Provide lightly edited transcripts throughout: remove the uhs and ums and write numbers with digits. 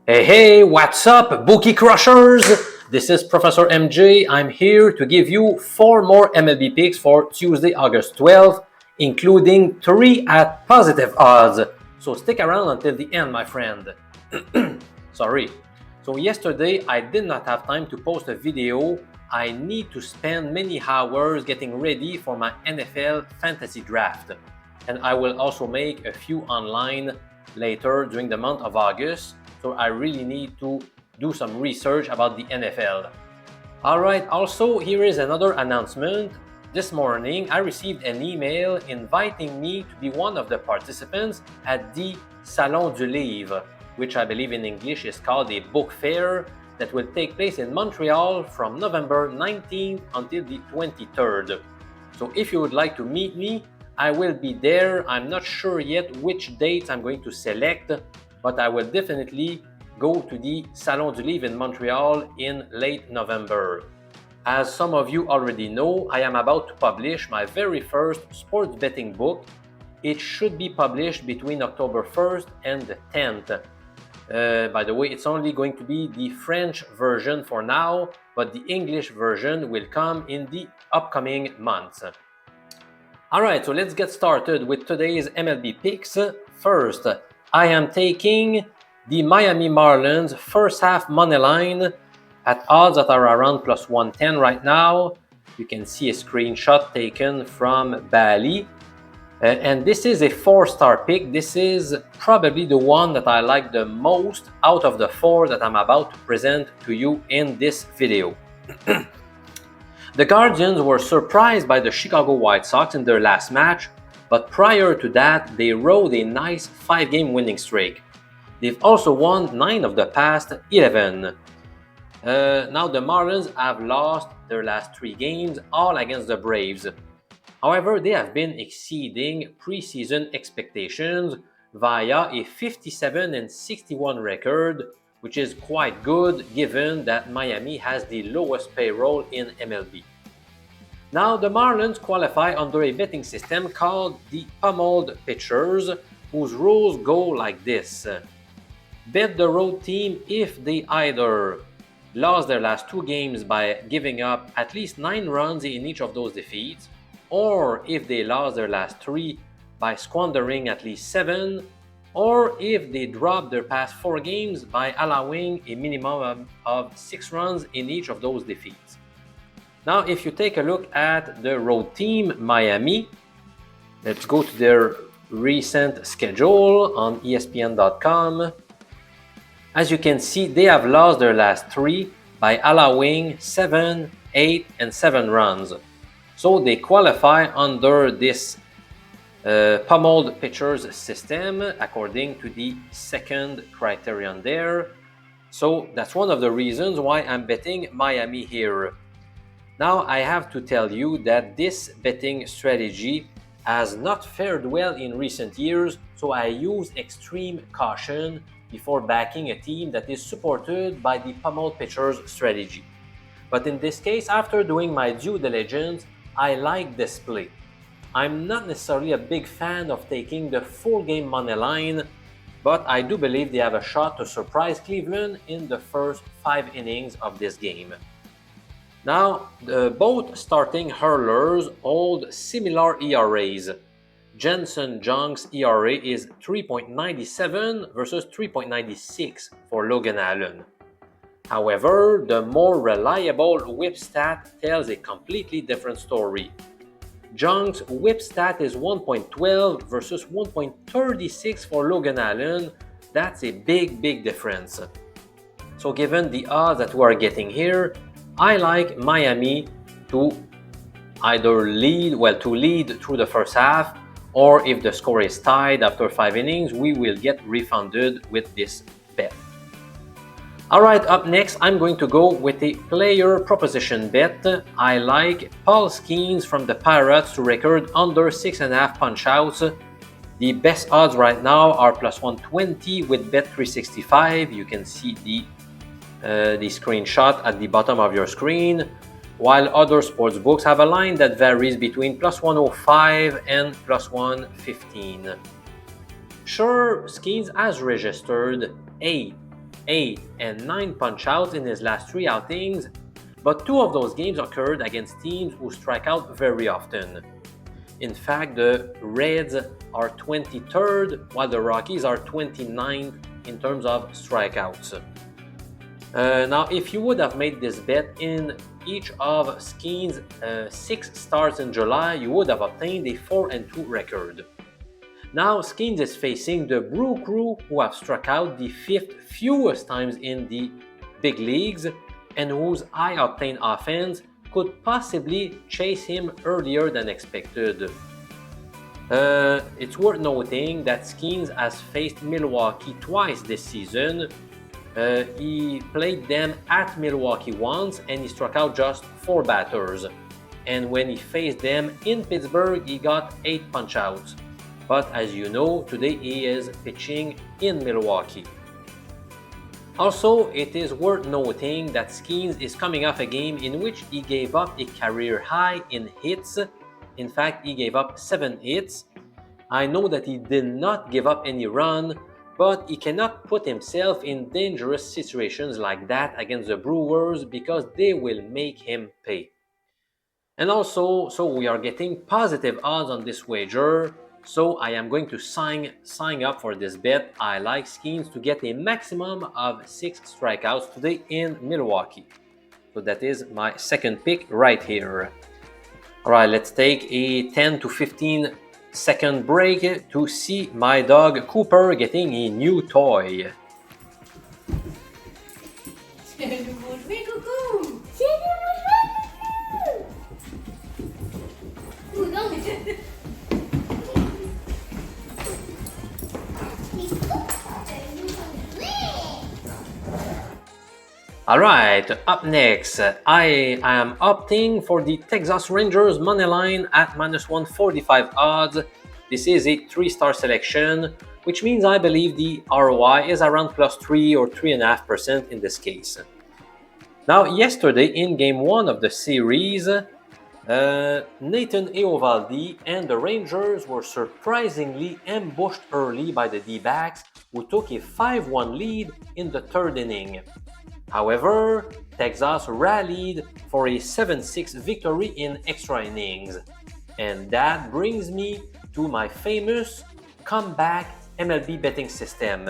Hey, what's up, Bookie Crushers? This is Professor MJ. I'm here to give you 4 more MLB picks for Tuesday, August 12th, including 3 at positive odds. So stick around until the end, my friend. Sorry. So yesterday, I did not have time to post a video. I need to spend many hours getting ready for my NFL fantasy draft. And I will also make a few online later during the month of August. So I really need to do some research about the NFL. Alright, also here is another announcement. This morning I received an email inviting me to be one of the participants at the Salon du Livre, which I believe in English is called a book fair that will take place in Montreal from November 19th until the 23rd. So if you would like to meet me, I will be there. I'm not sure yet which dates I'm going to select, but I will definitely go to the Salon du Livre in Montreal in late November. As some of you already know, I am about to publish my very first sports betting book. It should be published between October 1st and the 10th. By the way, it's only going to be the French version for now, but the English version will come in the upcoming months. Alright, so let's get started with today's MLB picks. First, I am taking the Miami Marlins first half money line at odds that are around plus 110 right now. You can see a screenshot taken from Bali. And this is a 4-star pick. This is probably the one that I like the most out of the 4 that I'm about to present to you in this video. The Guardians were surprised by the Chicago White Sox in their last match, but prior to that, they rode a nice 5-game winning streak. They've also won 9 of the past 11. Now the Marlins have lost their last 3 games, all against the Braves. However, they have been exceeding preseason expectations via a 57-61 record, which is quite good given that Miami has the lowest payroll in MLB. Now, the Marlins qualify under a betting system called the pummeled pitchers, whose rules go like this. Bet the road team if they either lost their last 2 games by giving up at least 9 runs in each of those defeats, or if they lost their last 3 by squandering at least 7, or if they dropped their past 4 games by allowing a minimum of 6 runs in each of those defeats. Now, if you take a look at the road team, Miami, let's go to their recent schedule on ESPN.com. As you can see, they have lost their last 3 by allowing 7, 8, and 7 runs. So they qualify under this pummeled pitchers system according to the second criterion there. So that's one of the reasons why I'm betting Miami here. Now I have to tell you that this betting strategy has not fared well in recent years, so I use extreme caution before backing a team that is supported by the pummeled pitchers strategy. But in this case, after doing my due diligence, I like this play. I'm not necessarily a big fan of taking the full game money line, but I do believe they have a shot to surprise Cleveland in the first 5 innings of this game. Now, both starting hurlers hold similar ERAs. Janson Junk's ERA is 3.97 versus 3.96 for Logan Allen. However, the more reliable whip stat tells a completely different story. Junk's whip stat is 1.12 versus 1.36 for Logan Allen. That's a big difference. So given the odds that we are getting here, I like Miami to either lead through the first half, or if the score is tied after 5 innings, we will get refunded with this bet. Alright, up next, I'm going to go with a player proposition bet. I like Paul Skenes from the Pirates to record under 6.5 punch-outs. The best odds right now are plus 120 with Bet365. You can see the screenshot at the bottom of your screen, while other sports books have a line that varies between plus 105 and plus 115. Sure, Skenes has registered 8 8, and 9 punch-outs in his last 3 outings, but 2 of those games occurred against teams who strike out very often. In fact, the Reds are 23rd, while the Rockies are 29th in terms of strikeouts. Now, if you would have made this bet in each of Skenes' 6 starts in July, you would have obtained a 4-2 record. Now, Skenes is facing the Brew Crew, who have struck out the 5th fewest times in the big leagues, and whose high-octane offense could possibly chase him earlier than expected. It's worth noting that Skenes has faced Milwaukee twice this season. He played them at Milwaukee once and he struck out just 4 batters. And when he faced them in Pittsburgh, he got 8 punch-outs. But as you know, today he is pitching in Milwaukee. Also, it is worth noting that Skenes is coming off a game in which he gave up a career high in hits. In fact, he gave up 7 hits. I know that he did not give up any run, but he cannot put himself in dangerous situations like that against the Brewers because they will make him pay. And also, so we are getting positive odds on this wager. So I am going to sign up for this bet. I like Skenes to get a maximum of 6 strikeouts today in Milwaukee. So that is my second pick right here. Alright, let's take a 10 to 15 second break to see my dog Cooper getting a new toy. Alright, up next, I am opting for the Texas Rangers moneyline at -145 odds. This is a 3-star selection, which means I believe the ROI is around +3 or 3.5% in this case. Now, yesterday in Game 1 of the series, Nathan Eovaldi and the Rangers were surprisingly ambushed early by the D-backs, who took a 5-1 lead in the 3rd inning. However, Texas rallied for a 7-6 victory in extra innings. And that brings me to my famous comeback MLB betting system,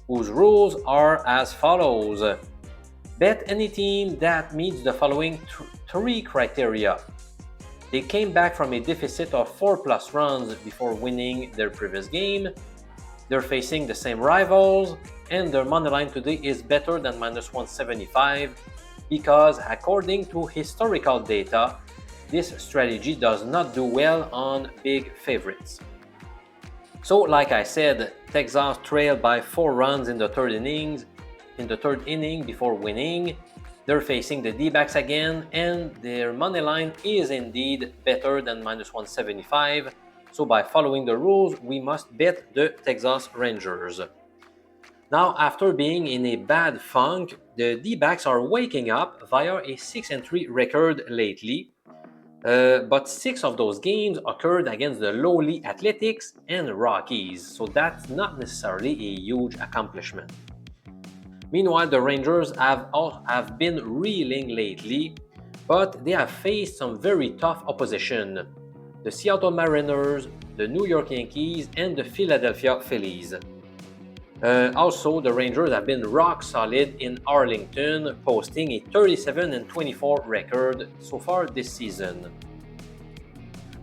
whose rules are as follows. Bet any team that meets the following 3 criteria. They came back from a deficit of 4+ runs before winning their previous game. They're facing the same rivals, and their money line today is better than -175 because, according to historical data, this strategy does not do well on big favorites. So, like I said, Texas trailed by 4 runs in the 3rd inning before winning. They're facing the D-backs again, and their money line is indeed better than -175. So by following the rules, we must bet the Texas Rangers. Now, after being in a bad funk, the D-backs are waking up via a 6-3 record lately. But 6 of those games occurred against the lowly Athletics and Rockies, so that's not necessarily a huge accomplishment. Meanwhile, the Rangers have been reeling lately, but they have faced some very tough opposition. The Seattle Mariners, the New York Yankees, and the Philadelphia Phillies. Also, the Rangers have been rock solid in Arlington, posting a 37-24 record so far this season.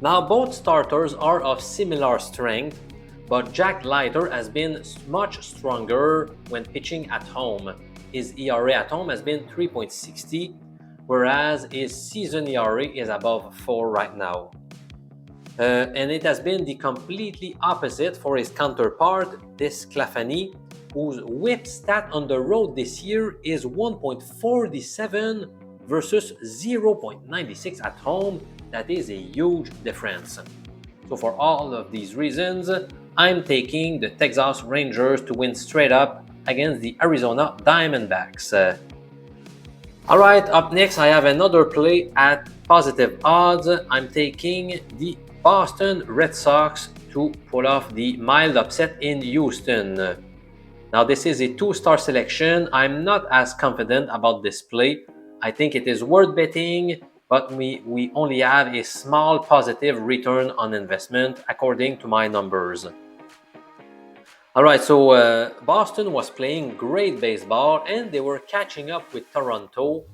Now, both starters are of similar strength, but Jack Leiter has been much stronger when pitching at home. His ERA at home has been 3.60, whereas his season ERA is above 4 right now. And it has been the completely opposite for his counterpart, Desclafani, whose whip stat on the road this year is 1.47 versus 0.96 at home. That is a huge difference. So for all of these reasons, I'm taking the Texas Rangers to win straight up against the Arizona Diamondbacks. Alright, up next I have another play at positive odds. I'm taking the Boston Red Sox to pull off the mild upset in Houston. Now, this is a 2-star selection. I'm not as confident about this play. I think it is worth betting, but we only have a small positive return on investment according to my numbers. All right, so Boston was playing great baseball and they were catching up with Toronto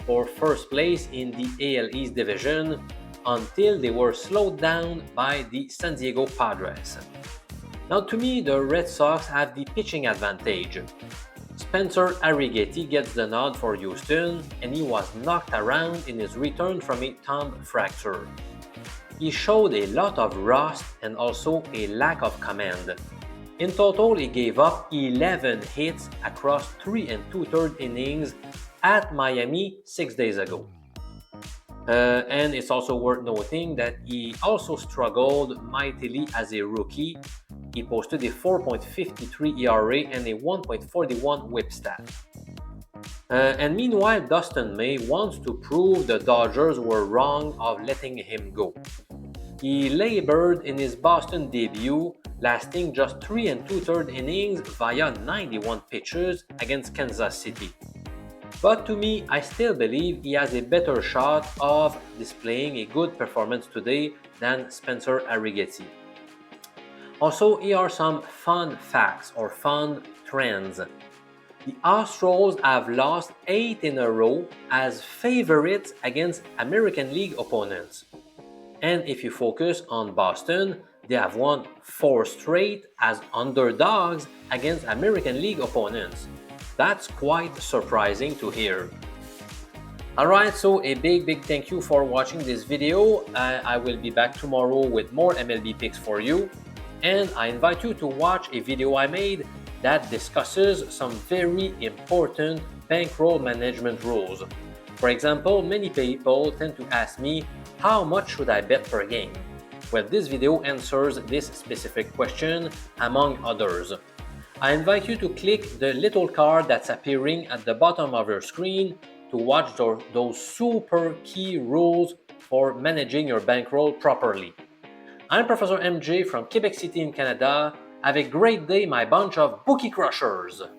for first place in the AL East division until they were slowed down by the San Diego Padres. Now, to me, the Red Sox have the pitching advantage. Spencer Arrighetti gets the nod for Houston, and he was knocked around in his return from a thumb fracture. He showed a lot of rust and also a lack of command. In total, he gave up 11 hits across 3 2/3 innings at Miami 6 days ago. And it's also worth noting that he also struggled mightily as a rookie. He posted a 4.53 ERA and a 1.41 whip stat. And meanwhile, Dustin May wants to prove the Dodgers were wrong of letting him go. He labored in his Boston debut, lasting just 3 2/3 innings via 91 pitches against Kansas City. But to me, I still believe he has a better shot of displaying a good performance today than Spencer Arrighetti. Also, here are some fun facts or fun trends. The Astros have lost 8 in a row as favorites against American League opponents. And if you focus on Boston, they have won 4 straight as underdogs against American League opponents. That's quite surprising to hear. Alright, so a big thank you for watching this video. I will be back tomorrow with more MLB picks for you. And I invite you to watch a video I made that discusses some very important bankroll management rules. For example, many people tend to ask me, how much should I bet per game? Well, this video answers this specific question, among others. I invite you to click the little card that's appearing at the bottom of your screen to watch those super key rules for managing your bankroll properly. I'm Professor MJ from Quebec City in Canada. Have a great day, my bunch of bookie crushers!